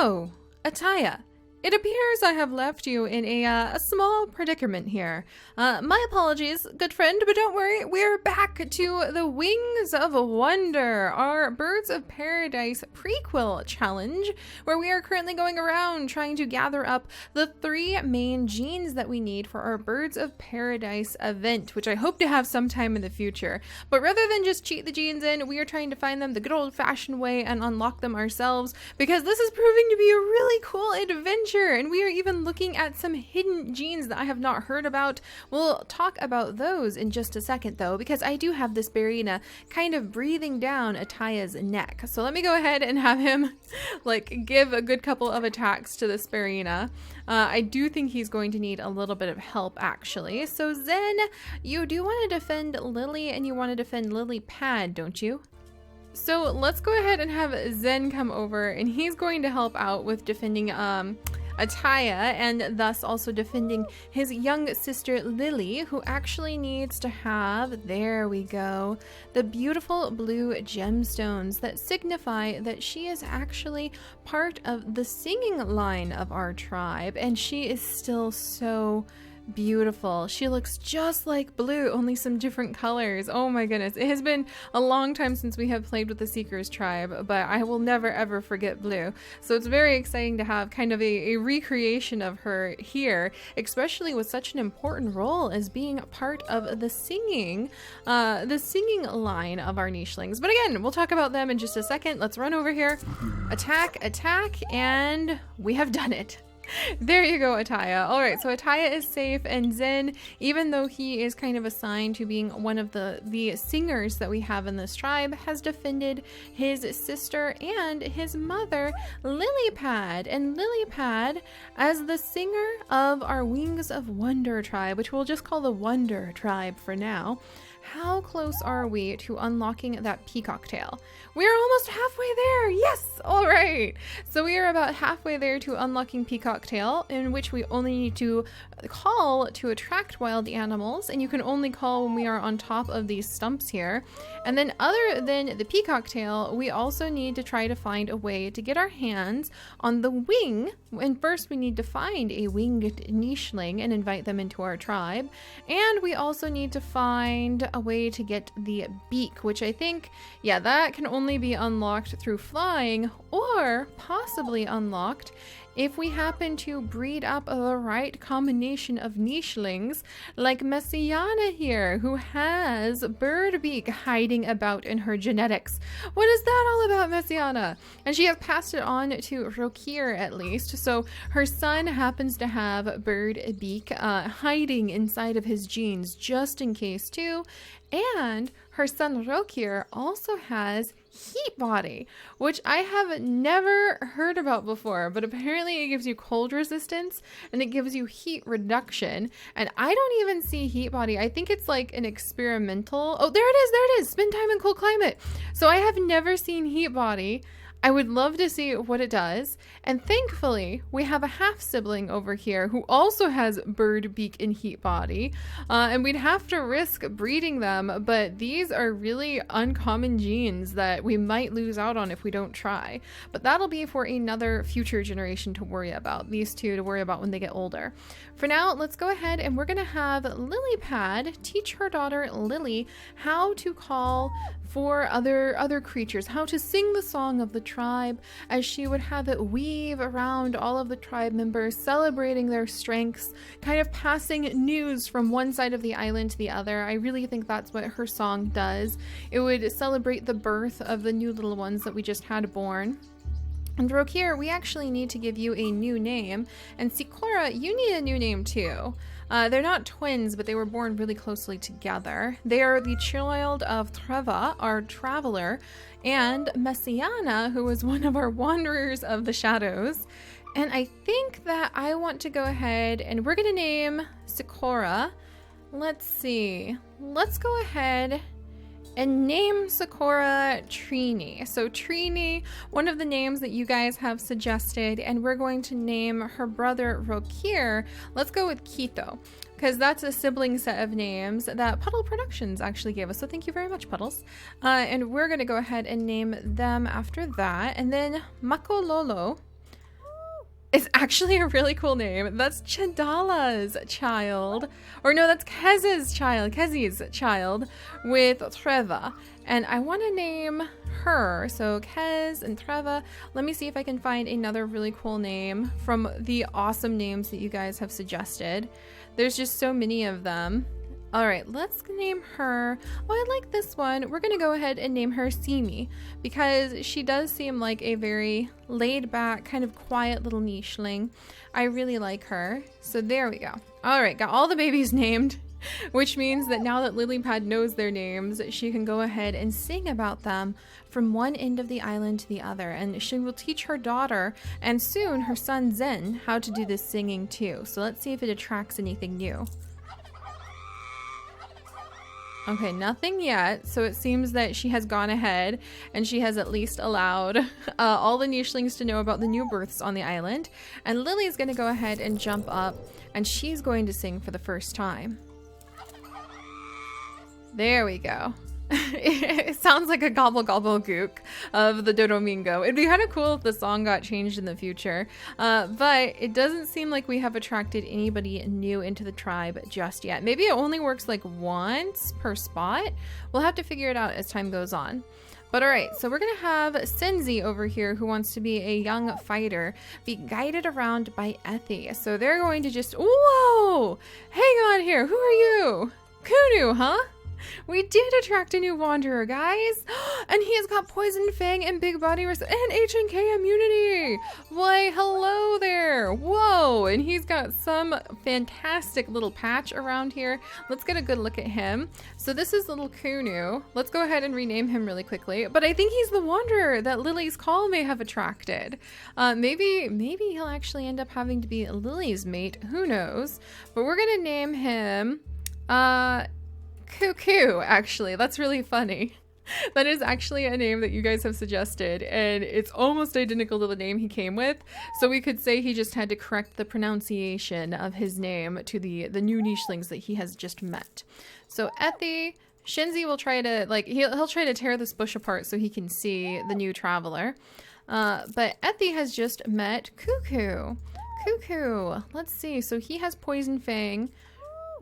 So, Ataya, it appears I have left you in a small predicament here. My apologies, good friend, but don't worry, we're back to the Wings of Wonder, our Birds of Paradise prequel challenge, where we are currently going around trying to gather up the 3 main genes that we need for our Birds of Paradise event, which I hope to have sometime in the future. But rather than just cheat the genes in, we are trying to find them the good old-fashioned way and unlock them ourselves, because this is proving to be a really cool adventure. And we are even looking at some hidden genes that I have not heard about. We'll talk about those in just a second though, because I do have this Sperina kind of breathing down Ataya's neck. So let me go ahead and have him like give a good couple of attacks to the Sperina. I do think he's going to need a little bit of help actually. So Zen, you do want to defend Lily and you want to defend Lily Pad, don't you? So let's go ahead and have Zen come over and he's going to help out with defending Ataya, and thus also defending his young sister Lily, who actually needs to have, there we go, the beautiful blue gemstones that signify that she is actually part of the singing line of our tribe, and she is still so beautiful. She looks just like Blue, only some different colors. Oh my goodness. It has been a long time since we have played with the Seekers tribe, but I will never ever forget Blue. So it's very exciting to have kind of a recreation of her here, especially with such an important role as being part of the singing line of our nichelings. But again, we'll talk about them in just a second. Let's run over here. Attack, attack, and we have done it. There you go, Ataya. Alright, so Ataya is safe, and Zen, even though he is kind of assigned to being one of the singers that we have in this tribe, has defended his sister and his mother, Lilypad. And Lilypad, as the singer of our Wings of Wonder tribe, which we'll just call the Wonder tribe for now, how close are we to unlocking that peacock tail? We are almost halfway there. Yes. All right. So we are about halfway there to unlocking peacock tail, in which we only need to call to attract wild animals. And you can only call when we are on top of these stumps here. And then other than the peacock tail, we also need to try to find a way to get our hands on the wing. And first we need to find a winged nicheling and invite them into our tribe. And we also need to find a way to get the beak, which I think, yeah, that can only be unlocked through flying, or possibly unlocked if we happen to breed up the right combination of nichelings, like Messiana here, who has bird beak hiding about in her genetics. What is that all about, Messiana? And she has passed it on to Rokir at least, so her son happens to have bird beak hiding inside of his genes just in case too. And her son Rokir also has heat body, which I have never heard about before, but apparently it gives you cold resistance and it gives you heat reduction. And I don't even see heat body. I think it's like an experimental. Oh, there it is. Spend time in cold climate. So I have never seen heat body. I would love to see what it does. And thankfully, we have a half sibling over here who also has bird beak and heat body. And we'd have to risk breeding them, but these are really uncommon genes that we might lose out on if we don't try. But that'll be for another future generation to worry about. These two to worry about when they get older. For now, let's go ahead and we're gonna have Lilypad teach her daughter Lily how to call for other creatures, how to sing the song of the tribe, as she would have it weave around all of the tribe members, celebrating their strengths, kind of passing news from one side of the island to the other. I really think that's what her song does. It would celebrate the birth of the new little ones that we just had born. And Rokir, we actually need to give you a new name. And Sikora, you need a new name too. They're not twins, but they were born really closely together. They are the child of Treva, our traveler, and Messiana, who was one of our wanderers of the shadows. And I think that I want to go ahead and we're going to name Sikora. Let's see. Let's go ahead and name Sakura Trini. So Trini, one of the names that you guys have suggested, and we're going to name her brother Rokir. Let's go with Kito, because that's a sibling set of names that Puddle Productions actually gave us. So thank you very much, Puddles. And we're going to go ahead and name them after that. And then Makololo. It's actually a really cool name. That's Chadala's child. Or no, that's Kez's child with Treva. And I want to name her. So Kez and Treva. Let me see if I can find another really cool name from the awesome names that you guys have suggested. There's just so many of them. All right, let's name her. Oh, I like this one. We're gonna go ahead and name her Simi because she does seem like a very laid back, kind of quiet little nicheling. I really like her. So there we go. All right, got all the babies named, which means that now that Lilypad knows their names, she can go ahead and sing about them from one end of the island to the other. And she will teach her daughter and soon her son Zen how to do this singing too. So let's see if it attracts anything new. Okay, nothing yet. So it seems that she has gone ahead and she has at least allowed all the nichelings to know about the new births on the island. And Lily's going to go ahead and jump up and she's going to sing for the first time. There we go. It sounds like a gobble gobble gook of the Dodomingo. It'd be kind of cool if the song got changed in the future, but it doesn't seem like we have attracted anybody new into the tribe just yet. Maybe it only works like once per spot. We'll have to figure it out as time goes on. But all right, so we're gonna have Senzi over here who wants to be a young fighter be guided around by Ethi. So they're going to just, whoa, hang on here, who are you? Kunu, huh? We did attract a new wanderer, guys. And he has got poison fang and big body and H&K immunity. Why, hello there. Whoa. And he's got some fantastic little patch around here. Let's get a good look at him. So this is little Kunu. Let's go ahead and rename him really quickly. But I think he's the wanderer that Lily's call may have attracted. Maybe he'll actually end up having to be Lily's mate. Who knows? But we're going to name him... Cuckoo, actually. That's really funny. That is actually a name that you guys have suggested, and it's almost identical to the name he came with. So we could say he just had to correct the pronunciation of his name to the new nichelings that he has just met. So Ethi, Shinzi will try to, like, he'll try to tear this bush apart so he can see the new traveler. But Ethi has just met Cuckoo. Cuckoo, let's see. So he has poison fang,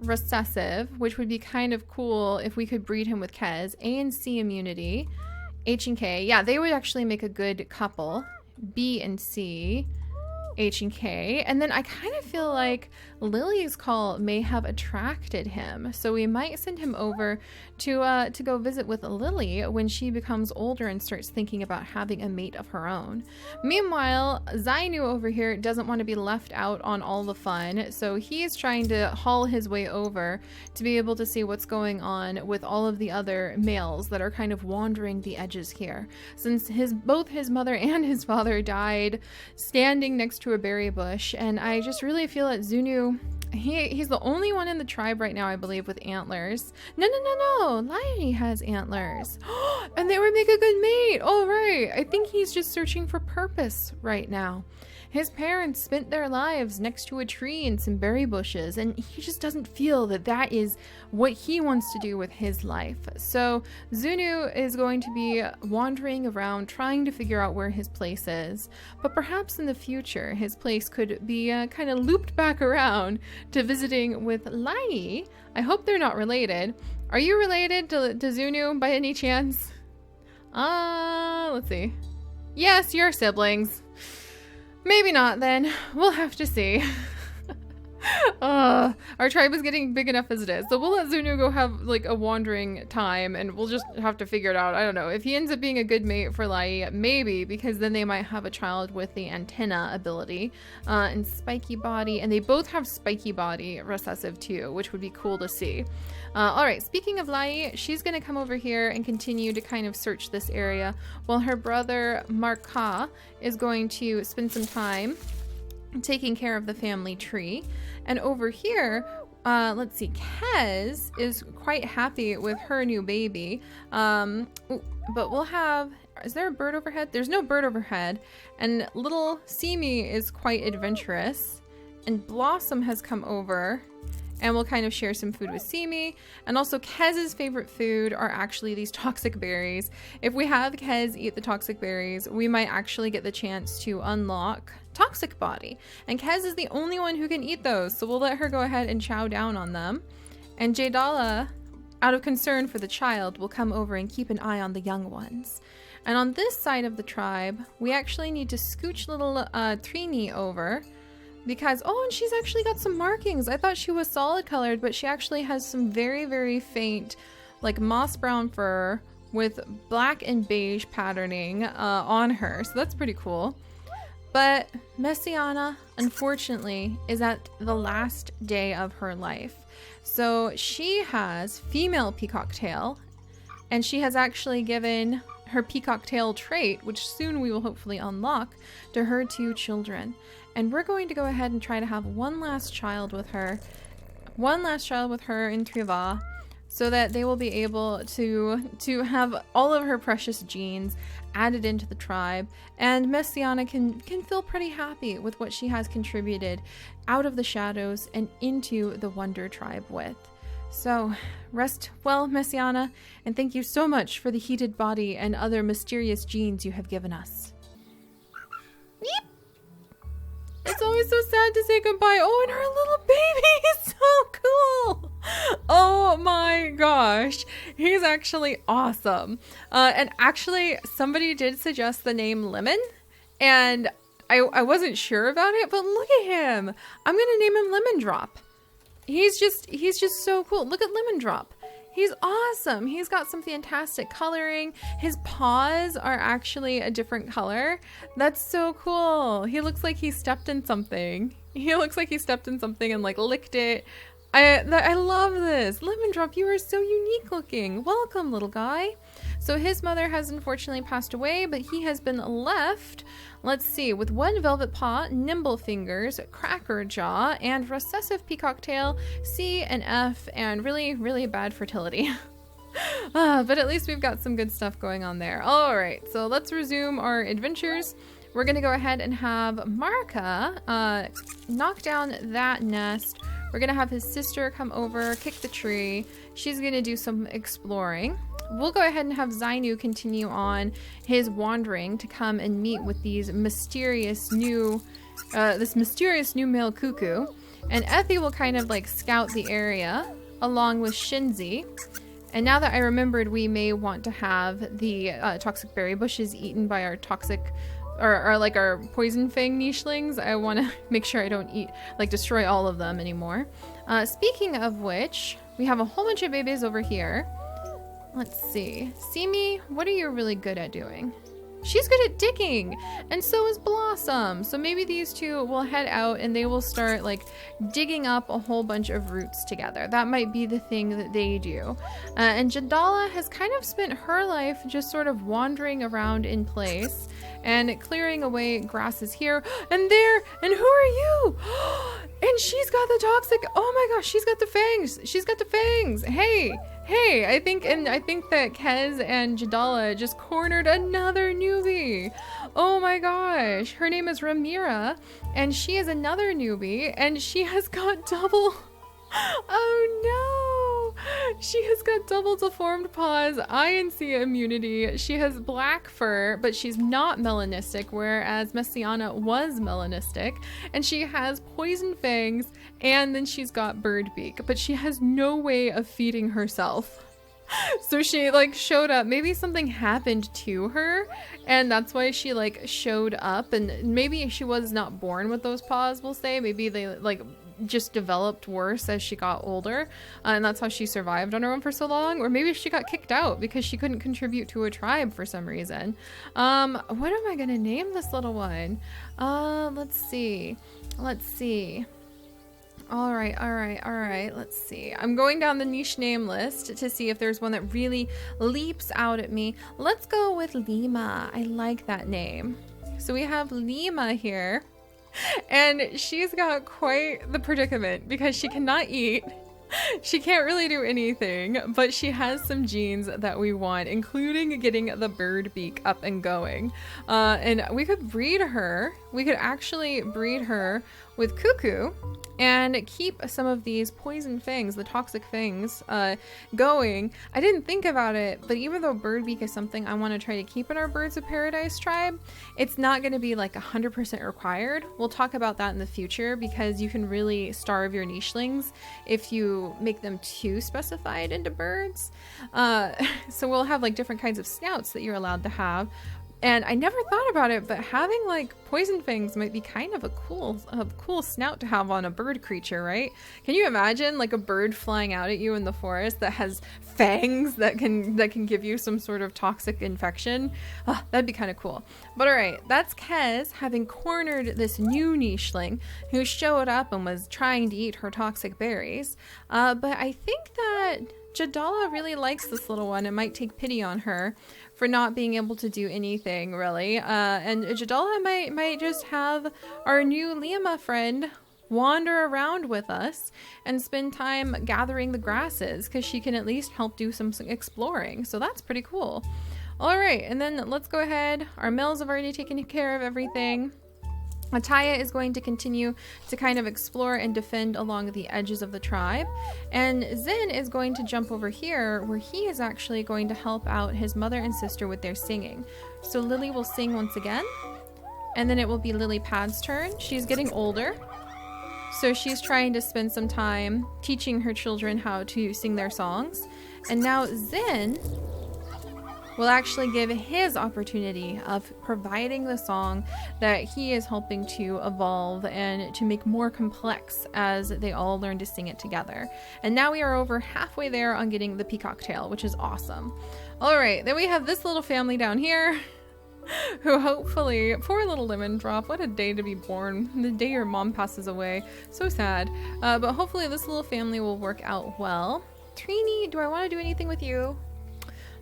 recessive, which would be kind of cool if we could breed him with Kez. A and C immunity. H and K. Yeah, they would actually make a good couple. B and C. H and K. And then I kind of feel like Lily's call may have attracted him. So we might send him over to go visit with Lily when she becomes older and starts thinking about having a mate of her own. Meanwhile, Zainu over here doesn't want to be left out on all the fun. So he is trying to haul his way over to be able to see what's going on with all of the other males that are kind of wandering the edges here. Since both his mother and his father died standing next to a berry bush, and I just really feel that Zunu, he's the only one in the tribe right now, I believe, with antlers. No, Liony has antlers. And they would make a good mate. Oh, right. I think he's just searching for purpose right now. His parents spent their lives next to a tree and some berry bushes, and he just doesn't feel that that is what he wants to do with his life. So Zunu is going to be wandering around trying to figure out where his place is. But perhaps in the future, his place could be kind of looped back around to visiting with Lai. I hope they're not related. Are you related to Zunu by any chance? Let's see. Yes, you're siblings. Maybe not then. We'll have to see. Our tribe is getting big enough as it is. So we'll let Zunu go have like a wandering time and we'll just have to figure it out. I don't know. If he ends up being a good mate for Lai, maybe, because then they might have a child with the antenna ability and spiky body. And they both have spiky body recessive too, which would be cool to see. All right, speaking of Lai, she's going to come over here and continue to kind of search this area while her brother Marka is going to spend some time taking care of the family tree. And over here, let's see, Kez is quite happy with her new baby. But we'll have, is there a bird overhead? There's no bird overhead. And little Simi is quite adventurous. And Blossom has come over and we'll kind of share some food with Simi. And also Kez's favorite food are actually these toxic berries. If we have Kez eat the toxic berries, we might actually get the chance to unlock Toxic Body. And Kez is the only one who can eat those, so we'll let her go ahead and chow down on them. And Jadala, out of concern for the child, will come over and keep an eye on the young ones. And on this side of the tribe, we actually need to scooch little Trini over because, oh, and she's actually got some markings. I thought she was solid colored, but she actually has some very, very faint, like moss brown fur with black and beige patterning on her. So that's pretty cool. But Messiana, unfortunately, is at the last day of her life. So she has female peacock tail, and she has actually given her peacock tail trait, which soon we will hopefully unlock, to her 2 children. And we're going to go ahead and try to have one last child with her in Triva, so that they will be able to have all of her precious genes added into the tribe, and Messiana can feel pretty happy with what she has contributed out of the shadows and into the Wonder Tribe with. So, rest well, Messiana, and thank you so much for the heated body and other mysterious genes you have given us. Beep. It's always so sad to say goodbye. Oh, and her little baby is so cool. Oh my gosh. He's actually awesome. And actually, somebody did suggest the name Lemon, and I wasn't sure about it, but look at him. I'm going to name him Lemon Drop. He's just so cool. Look at Lemon Drop. He's awesome. He's got some fantastic coloring. His paws are actually a different color. That's so cool. He looks like he stepped in something. He looks like he stepped in something and like licked it. I love this. Lemon Drop, you are so unique looking. Welcome, little guy. So his mother has unfortunately passed away, but he has been left, let's see, with 1 velvet paw, nimble fingers, cracker jaw, and recessive peacock tail, C and F, and really, really bad fertility. But at least we've got some good stuff going on there. All right, so let's resume our adventures. We're going to go ahead and have Marika knock down that nest. We're going to have his sister come over, kick the tree. She's going to do some exploring. We'll go ahead and have Zainu continue on his wandering to come and meet with these mysterious new, this mysterious new male cuckoo. And Effie will kind of like scout the area along with Shinzi. And now that I remembered, we may want to have the toxic berry bushes eaten by our toxic, or like our poison fang nichelings. I want to make sure I don't destroy all of them anymore. Speaking of which, we have a whole bunch of babies over here. Let's see. Simi, what are you really good at doing? She's good at digging, and so is Blossom. So maybe these two will head out and they will start like digging up a whole bunch of roots together. That might be the thing that they do. And Jadala has kind of spent her life just sort of wandering around in place and clearing away grasses here and there. And who are you? And she's got the toxic. Oh my gosh, she's got the fangs. She's got the fangs. Hey, I think that Kez and Jadala just cornered another newbie. Oh my gosh. Her name is Ramira, and she is another newbie, and she has got double. Oh no. She has got double deformed paws, eye and sea immunity. She has black fur, but she's not melanistic, whereas Messiana was melanistic. And she has poison fangs, and then she's got bird beak, but she has no way of feeding herself. So she like showed up. Maybe something happened to her, and that's why she like showed up. And maybe she was not born with those paws, we'll say. Maybe they like just developed worse as she got older, and that's how she survived on her own for so long. Or maybe she got kicked out because she couldn't contribute to a tribe for some reason. What am I gonna name this little one? Let's see. All right. Let's see. I'm going down the niche name list to see if there's one that really leaps out at me. Let's go with Lima. I like that name. So we have Lima here, and she's got quite the predicament because she cannot eat. She can't really do anything, but she has some genes that we want, including getting the bird beak up and going. And we could breed her. We could actually breed her with Cuckoo, and keep some of these poison fangs, the toxic fangs, going. I didn't think about it, but even though bird beak is something I want to try to keep in our birds of paradise tribe, it's not going to be like 100% required. We'll talk about that in the future because you can really starve your nichelings if you make them too specified into birds. So we'll have like different kinds of snouts that you're allowed to have. And I never thought about it, but having like poison fangs might be kind of a cool snout to have on a bird creature, right? Can you imagine like a bird flying out at you in the forest that has fangs that can give you some sort of toxic infection? That'd be kind of cool. But all right, that's Kez having cornered this new nicheling who showed up and was trying to eat her toxic berries. But I think that Jadala really likes this little one and might take pity on her for not being able to do anything really. And Jadala might just have our new Liama friend wander around with us and spend time gathering the grasses because she can at least help do some exploring. So that's pretty cool. All right, and then let's go ahead. Our males have already taken care of everything. Ataya is going to continue to kind of explore and defend along the edges of the tribe. And Zen is going to jump over here where he is actually going to help out his mother and sister with their singing. So Lily will sing once again. And then it will be Lily Pad's turn. She's getting older. So she's trying to spend some time teaching her children how to sing their songs. And now Zen will actually give his opportunity of providing the song that he is helping to evolve and to make more complex as they all learn to sing it together. And now we are over halfway there on getting the peacock tail, which is awesome. All right, then we have this little family down here who hopefully, poor little lemon drop, what a day to be born, the day your mom passes away, so sad. But hopefully this little family will work out well. Trini, do I want to do anything with you?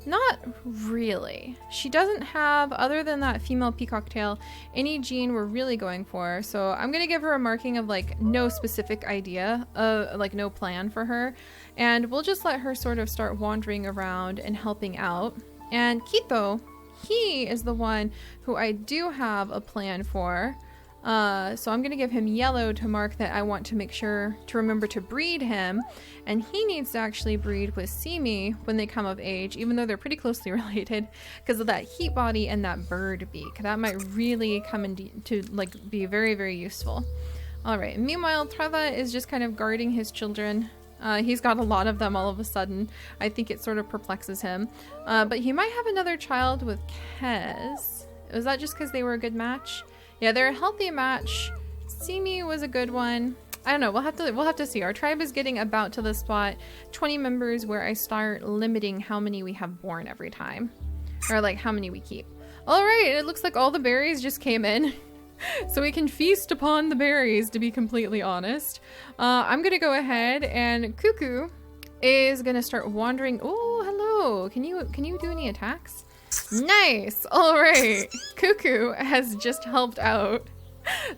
Not really. She doesn't have, other than that female peacock tail, any gene we're really going for. So I'm going to give her a marking of like no specific idea, like no plan for her. And we'll just let her sort of start wandering around and helping out. And Kito, he is the one who I do have a plan for. So I'm going to give him yellow to mark that I want to make sure to remember to breed him. And he needs to actually breed with Simi when they come of age, even though they're pretty closely related because of that heat body and that bird beak. That might really come into like be very, very useful. All right. Meanwhile, Treva is just kind of guarding his children. He's got a lot of them all of a sudden. I think it sort of perplexes him. But he might have another child with Kez. Was that just because they were a good match? Yeah, they're a healthy match. Simi was a good one. I don't know. We'll have to see. Our tribe is getting about to the spot 20 members where I start limiting how many we have born every time, or like how many we keep. All right, it looks like all the berries just came in, so we can feast upon the berries. To be completely honest, I'm gonna go ahead and Cuckoo is gonna start wandering. Oh, hello. Can you do any attacks? Nice. All right. Cuckoo has just helped out.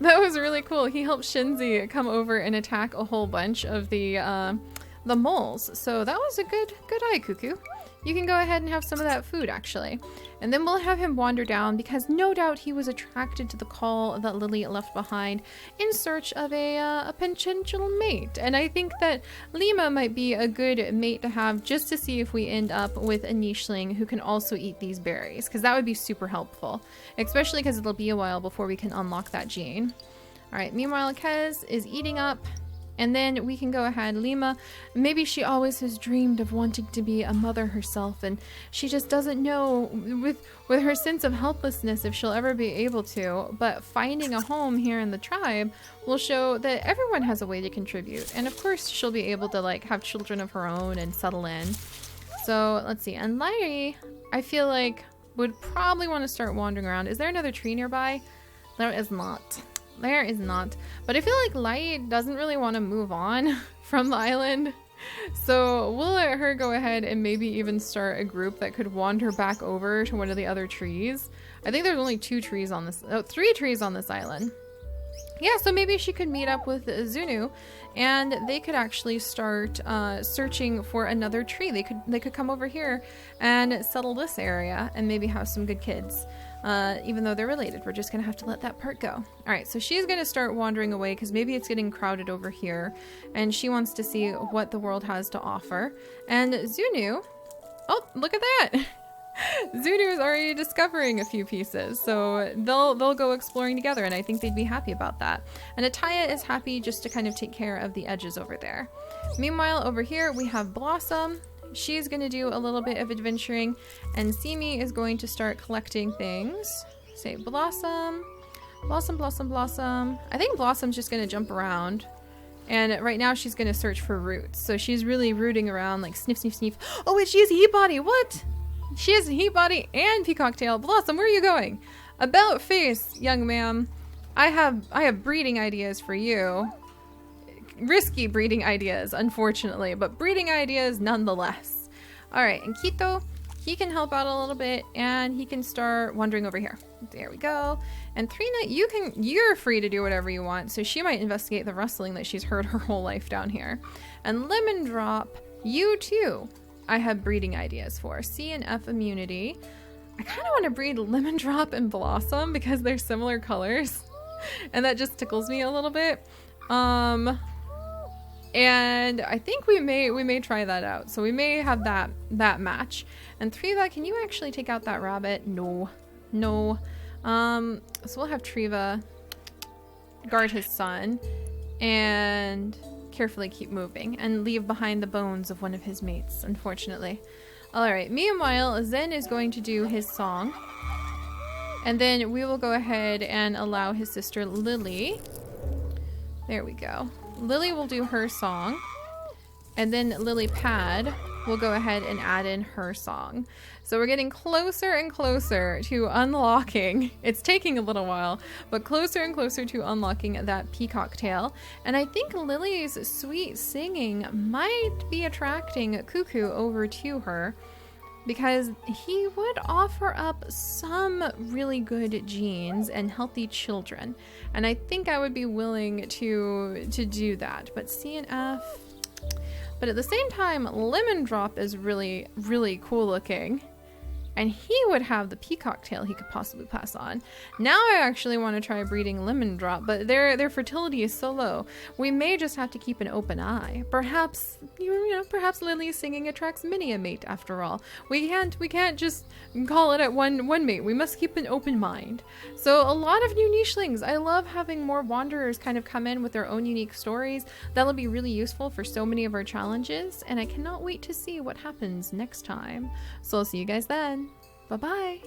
That was really cool. He helped Shinzi come over and attack a whole bunch of the moles. So that was a good eye, Cuckoo. You can go ahead and have some of that food, actually. And then we'll have him wander down because no doubt he was attracted to the call that Lily left behind in search of a potential mate. And I think that Lima might be a good mate to have just to see if we end up with a nicheling who can also eat these berries, because that would be super helpful, especially because it'll be a while before we can unlock that gene. All right, meanwhile, Kez is eating up. And then we can go ahead. Lima, maybe she always has dreamed of wanting to be a mother herself, and she just doesn't know with her sense of helplessness if she'll ever be able to. But finding a home here in the tribe will show that everyone has a way to contribute. And of course, she'll be able to like have children of her own and settle in. So let's see. And Lyrie, I feel like would probably want to start wandering around. Is there another tree nearby? There is not. There is not. But I feel like Light doesn't really want to move on from the island. So we'll let her go ahead and maybe even start a group that could wander back over to one of the other trees. I think there's only 3 trees on this island. Yeah, so maybe she could meet up with Zunu and they could actually start searching for another tree. They could come over here and settle this area and maybe have some good kids. even though they're related. We're just gonna have to let that part go. All right, so she's gonna start wandering away because maybe it's getting crowded over here, and she wants to see what the world has to offer. And Zunu, oh, look at that! Zunu is already discovering a few pieces, so they'll go exploring together, and I think they'd be happy about that. And Ataya is happy just to kind of take care of the edges over there. Meanwhile, over here we have Blossom. She's going to do a little bit of adventuring, and Simi is going to start collecting things. Say Blossom, Blossom, Blossom, Blossom. I think Blossom's just going to jump around, and right now she's going to search for roots. So she's really rooting around, like sniff, sniff, sniff. Oh, wait, she has a heat body. What? She has a heat body and peacock tail. Blossom, where are you going? About face, young ma'am. I have breeding ideas for you. Risky breeding ideas, unfortunately, but breeding ideas nonetheless. All right, and Quito, he can help out a little bit, and he can start wandering over here. There we go. And Trina, you're free to do whatever you want, so she might investigate the rustling that she's heard her whole life down here. And Lemon Drop, you too, I have breeding ideas for. C and F immunity. I kind of want to breed Lemon Drop and Blossom because they're similar colors, and that just tickles me a little bit. And I think we may try that out. So we may have that match. And Triva, can you actually take out that rabbit? No. No. So we'll have Triva guard his son and carefully keep moving and leave behind the bones of one of his mates, unfortunately. Alright, meanwhile, Zen is going to do his song. And then we will go ahead and allow his sister Lily. There we go. Lily will do her song, and then Lily Pad will go ahead and add in her song. So we're getting closer and closer to unlocking. It's taking a little while, but closer and closer to unlocking that peacock tail. And I think Lily's sweet singing might be attracting Cuckoo over to her, because he would offer up some really good genes and healthy children, and I think I would be willing to do that. But C and F, but at the same time, Lemon Drop is really, really cool looking, and he would have the peacock tail he could possibly pass on. Now I actually want to try breeding Lemon Drop, but their fertility is so low. We may just have to keep an open eye. Perhaps perhaps Lily's singing attracts many a mate after all. We can't just call it at one mate. We must keep an open mind. So a lot of new nichelings. I love having more wanderers kind of come in with their own unique stories. That'll be really useful for so many of our challenges, and I cannot wait to see what happens next time. So I'll see you guys then. Bye-bye.